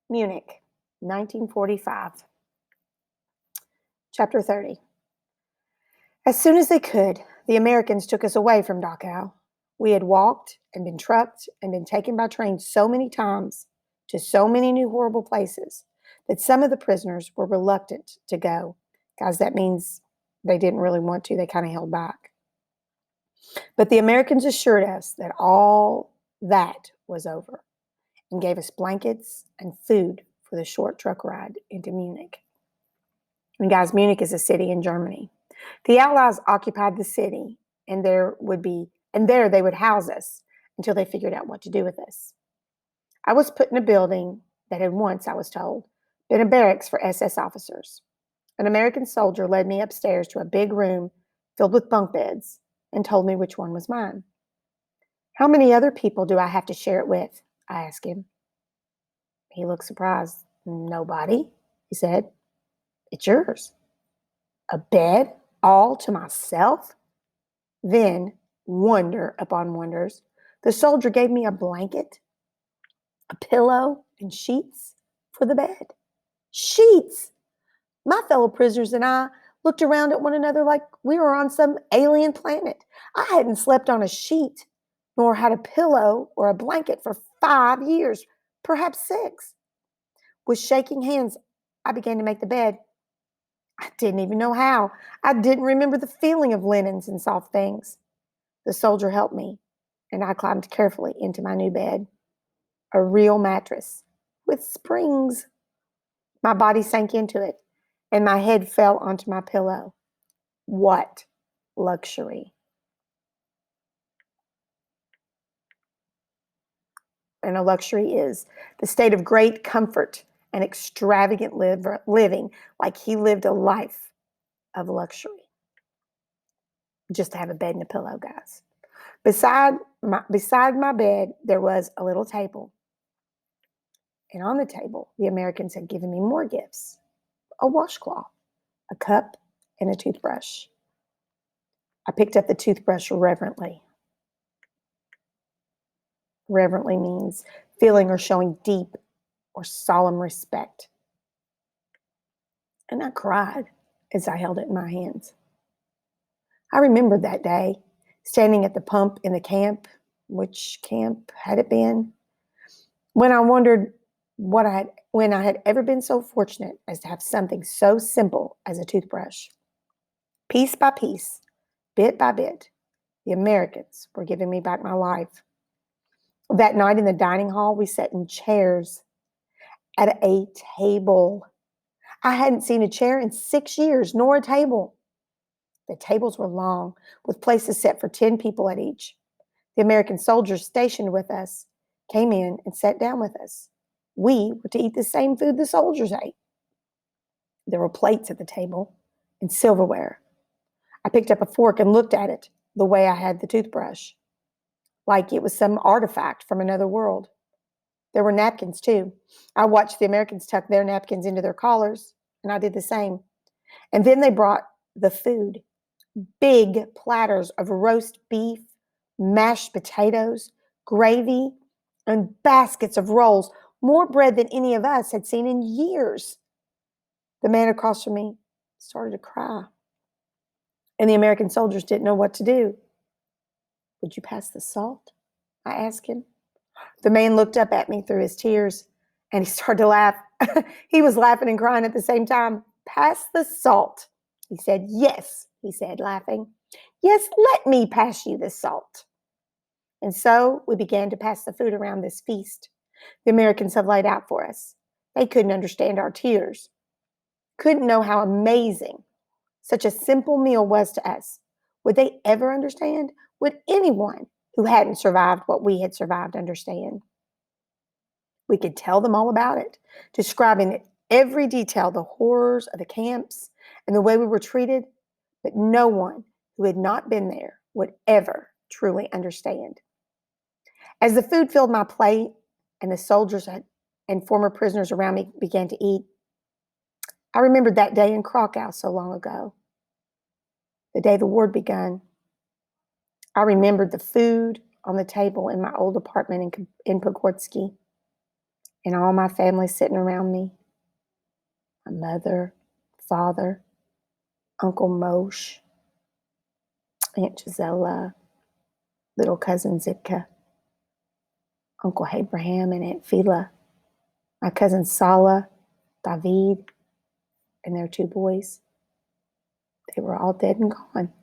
Munich, 1945. Chapter 30. As soon as they could, the Americans took us away from Dachau. We had walked and been trucked and been taken by train so many times to so many new horrible places that some of the prisoners were reluctant to go. Guys, that means they didn't really want to. They kind of held back. But the Americans assured us that all that was over and gave us blankets and food for the short truck ride into Munich. And guys, Munich is a city in Germany. The Allies occupied the city, and there they would house us until they figured out what to do with us. I was put in a building that had once, I was told, been a barracks for SS officers. An American soldier led me upstairs to a big room filled with bunk beds and told me which one was mine. How many other people do I have to share it with? I asked him. He looked surprised. Nobody, he said. It's yours. A bed all to myself? Then, wonder upon wonders, the soldier gave me a blanket, a pillow, and sheets for the bed. Sheets! My fellow prisoners and I looked around at one another like we were on some alien planet. I hadn't slept on a sheet, nor had a pillow or a blanket for 5 years, perhaps 6. With shaking hands, I began to make the bed. I didn't even know how. I didn't remember the feeling of linens and soft things. The soldier helped me, and I climbed carefully into my new bed, a real mattress with springs. My body sank into it, and my head fell onto my pillow. What luxury! And a luxury is the state of great comfort and extravagant living, like he lived a life of luxury. Just to have a bed and a pillow, guys. Beside my bed, there was a little table. And on the table, the Americans had given me more gifts: a washcloth, a cup, and a toothbrush. I picked up the toothbrush reverently. Reverently means feeling or showing deep or solemn respect. And I cried as I held it in my hands. I remembered that day, standing at the pump in the camp. Which camp had it been? When I wondered when I had ever been so fortunate as to have something so simple as a toothbrush. Piece by piece, bit by bit, the Americans were giving me back my life. That night in the dining hall, we sat in chairs at a table. I hadn't seen a chair in 6 years, nor a table. The tables were long, with places set for 10 people at each. The American soldiers stationed with us came in and sat down with us. We were to eat the same food the soldiers ate. There were plates at the table and silverware. I picked up a fork and looked at it the way I had the toothbrush, like it was some artifact from another world. There were napkins, too. I watched the Americans tuck their napkins into their collars, and I did the same. And then they brought the food: big platters of roast beef, mashed potatoes, gravy, and baskets of rolls, more bread than any of us had seen in years. The man across from me started to cry, and the American soldiers didn't know what to do. Would you pass the salt? I asked him. The man looked up at me through his tears, and he started to laugh. He was laughing and crying at the same time. Pass the salt, he said. Yes, he said, laughing. Yes, let me pass you the salt. And so we began to pass the food around this feast the Americans have laid out for us. They couldn't understand our tears, couldn't know how amazing such a simple meal was to us. Would they ever understand? Would anyone who hadn't survived what we had survived understand? We could tell them all about it, describing in every detail the horrors of the camps and the way we were treated, but no one who had not been there would ever truly understand. As the food filled my plate and the soldiers and former prisoners around me began to eat, I remembered that day in Krakow so long ago, the day the war had begun. I remembered the food on the table in my old apartment in Pogorski. and all my family sitting around me. My mother, father, Uncle Moshe, Aunt Gisela, little cousin Zitka, Uncle Abraham and Aunt Phila, my cousins Sala, David, and their 2 boys. They were all dead and gone.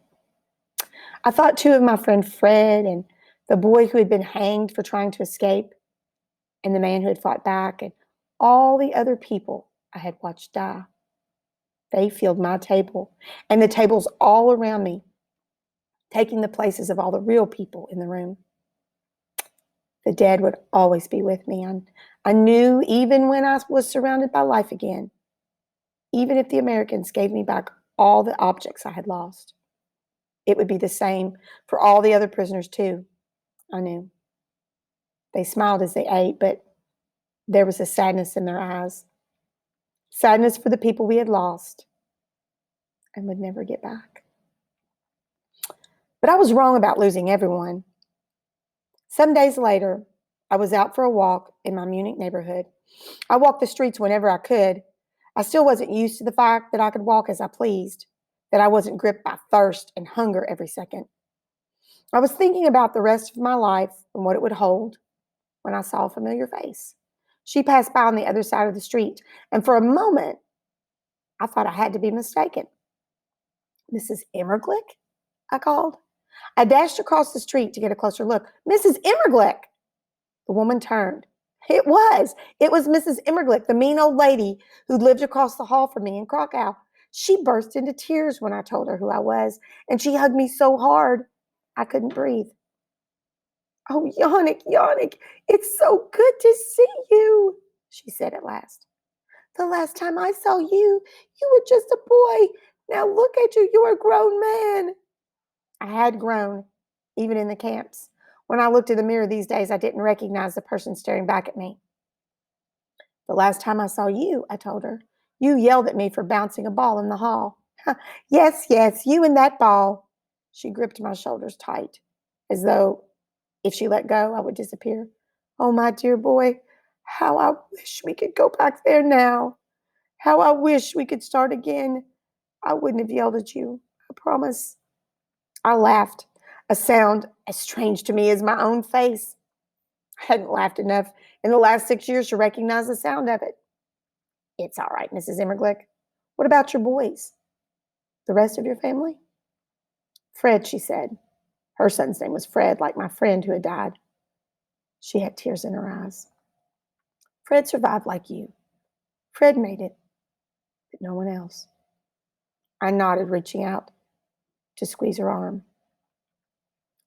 I thought too of my friend Fred and the boy who had been hanged for trying to escape, and the man who had fought back, and all the other people I had watched die. They filled my table and the tables all around me, taking the places of all the real people in the room. The dead would always be with me. I knew even when I was surrounded by life again, even if the Americans gave me back all the objects I had lost, it would be the same for all the other prisoners too. I knew. They smiled as they ate, but there was a sadness in their eyes. Sadness for the people we had lost and would never get back. But I was wrong about losing everyone. Some days later, I was out for a walk in my Munich neighborhood. I walked the streets whenever I could. I still wasn't used to the fact that I could walk as I pleased, that I wasn't gripped by thirst and hunger every second. I was thinking about the rest of my life and what it would hold when I saw a familiar face. She passed by on the other side of the street, and for a moment, I thought I had to be mistaken. "Mrs. Immerglick?" I called. I dashed across the street to get a closer look. "Mrs. Immerglick!" The woman turned. It was Mrs. Immerglick, the mean old lady who lived across the hall from me in Krakow. She burst into tears when I told her who I was, and she hugged me so hard I couldn't breathe. "Oh, Yannick, it's so good to see you," she said at last. "The last time I saw you, you were just a boy. Now look at you, you're a grown man." I had grown, even in the camps. When I looked in the mirror these days, I didn't recognize the person staring back at me. "The last time I saw you," I told her, "you yelled at me for bouncing a ball in the hall." Yes, you and that ball." She gripped my shoulders tight, as though if she let go, I would disappear. "Oh, my dear boy, how I wish we could go back there now. How I wish we could start again. I wouldn't have yelled at you, I promise." I laughed, a sound as strange to me as my own face. I hadn't laughed enough in the last 6 years to recognize the sound of it. "It's all right, Mrs. Immerglick. What about your boys? The rest of your family?" "Fred," she said. Her son's name was Fred, like my friend who had died. She had tears in her eyes. "Fred survived like you. Fred made it, but no one else." I nodded, reaching out to squeeze her arm.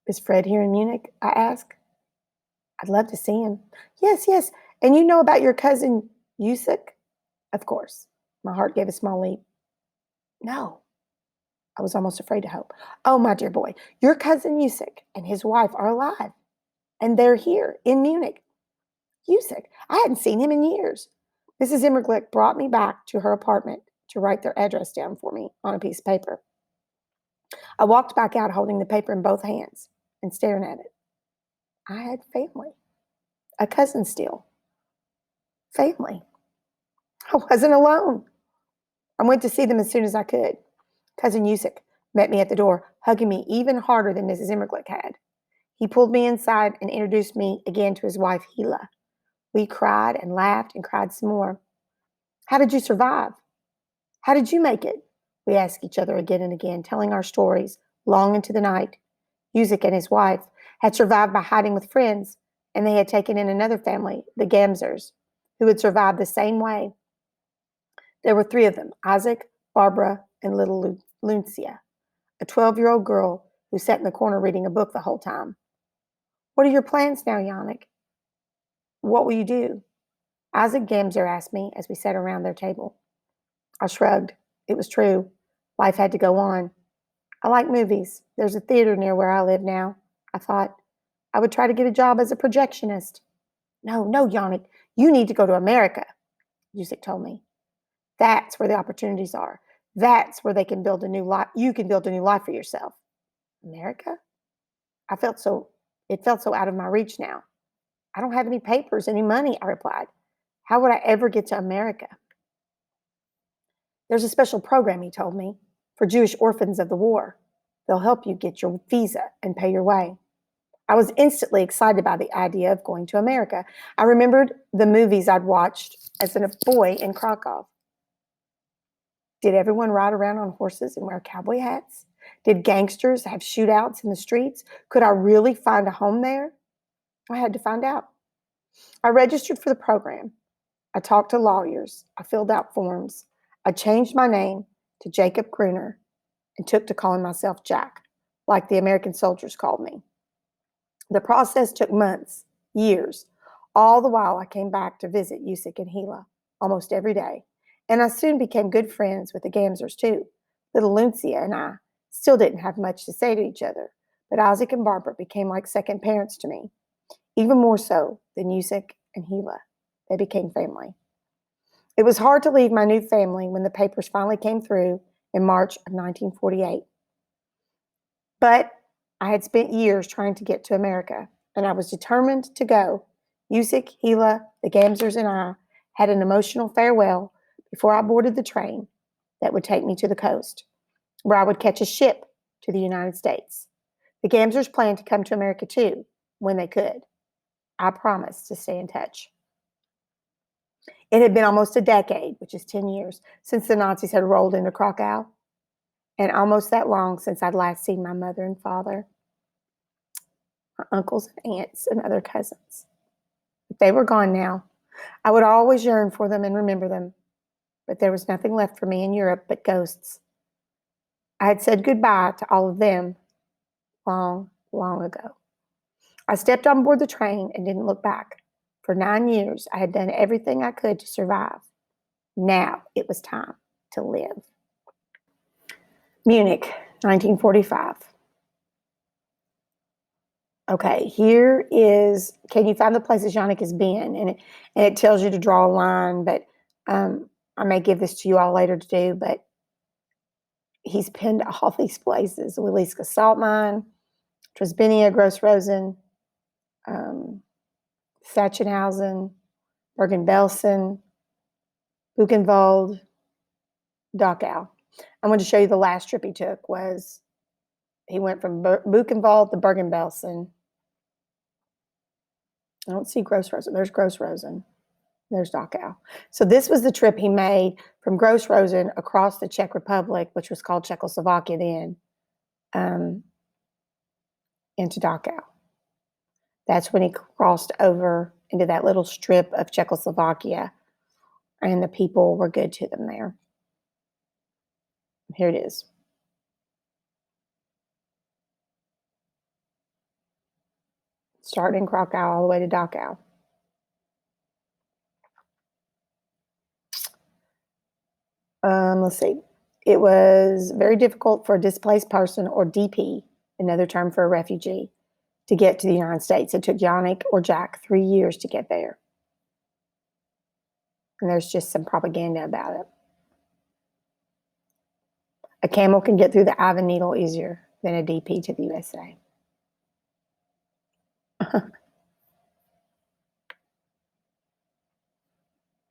"Is Fred here in Munich?" I asked. "I'd love to see him." Yes. And you know about your cousin Yusuk?" "Of course." My heart gave a small leap. "No." I was almost afraid to hope. "Oh, my dear boy, your cousin Yusuk and his wife are alive, and they're here in Munich." Yusuk? I hadn't seen him in years. Mrs. Immerglick brought me back to her apartment to write their address down for me on a piece of paper. I walked back out holding the paper in both hands and staring at it. I had family, a cousin still. Family. I wasn't alone. I went to see them as soon as I could. Cousin Yusuk met me at the door, hugging me even harder than Mrs. Immerglick had. He pulled me inside and introduced me again to his wife, Hila. We cried and laughed and cried some more. "How did you survive? How did you make it?" We asked each other again and again, telling our stories long into the night. Yusuk and his wife had survived by hiding with friends, and they had taken in another family, the Gamzers, who had survived the same way. There were 3 of them, Isaac, Barbara, and little Lucia, a 12-year-old girl who sat in the corner reading a book the whole time. "What are your plans now, Yannick? What will you do?" Isaac Gamzer asked me as we sat around their table. I shrugged. It was true. Life had to go on. "I like movies. There's a theater near where I live now." I thought. "I would try to get a job as a projectionist." No, Yannick, you need to go to America," Yusik told me. "That's where the opportunities are. That's where they can build a new life. You can build a new life for yourself." "America?" It felt so out of my reach now. "I don't have any papers, any money," I replied. How would I ever get to America? There's a special program, he told me, for Jewish orphans of the war. They'll help you get your visa and pay your way. I was instantly excited by the idea of going to America. I remembered the movies I'd watched as a boy in Krakow. Did everyone ride around on horses and wear cowboy hats? Did gangsters have shootouts in the streets? Could I really find a home there? I had to find out. I registered for the program. I talked to lawyers. I filled out forms. I changed my name to Jacob Gruner and took to calling myself Jack, like the American soldiers called me. The process took months, years. All the while, I came back to visit Yusik and Hila almost every day. And I soon became good friends with the Gamzers, too. Little Luncia and I still didn't have much to say to each other, but Isaac and Barbara became like second parents to me, even more so than Yusik and Hila. They became family. It was hard to leave my new family when the papers finally came through in March of 1948. But I had spent years trying to get to America, and I was determined to go. Yusik, Hila, the Gamzers, and I had an emotional farewell before I boarded the train that would take me to the coast, where I would catch a ship to the United States. The Gamzers planned to come to America too, when they could. I promised to stay in touch. It had been almost a decade, which is 10 years, since the Nazis had rolled into Krakow, and almost that long since I'd last seen my mother and father, my uncles and aunts, and other cousins. But they were gone now. I would always yearn for them and remember them, but there was nothing left for me in Europe but ghosts. I had said goodbye to all of them long, long ago. I stepped on board the train and didn't look back. For 9 years, I had done everything I could to survive. Now it was time to live. Munich, 1945. Okay, here is, can you find the places Yannick has been? And it tells you to draw a line, but I may give this to you all later to do, but he's pinned all these places. Wielicka Salt Mine, Tresbinia, Gross Rosen, Sachsenhausen, Bergen-Belsen, Buchenwald, Dachau. I'm going to show you the last trip he took he went from Buchenwald to Bergen-Belsen. I don't see Gross Rosen. There's Gross Rosen. There's Dachau. So this was the trip he made from Gross Rosen across the Czech Republic, which was called Czechoslovakia then, into Dachau. That's when he crossed over into that little strip of Czechoslovakia, and the people were good to them there. Here it is. Starting in Krakow all the way to Dachau. Let's see. It was very difficult for a displaced person, or DP, another term for a refugee, to get to the United States. It took Yannick or Jack 3 years to get there. And there's just some propaganda about it. A camel can get through the eye of a needle easier than a DP to the USA.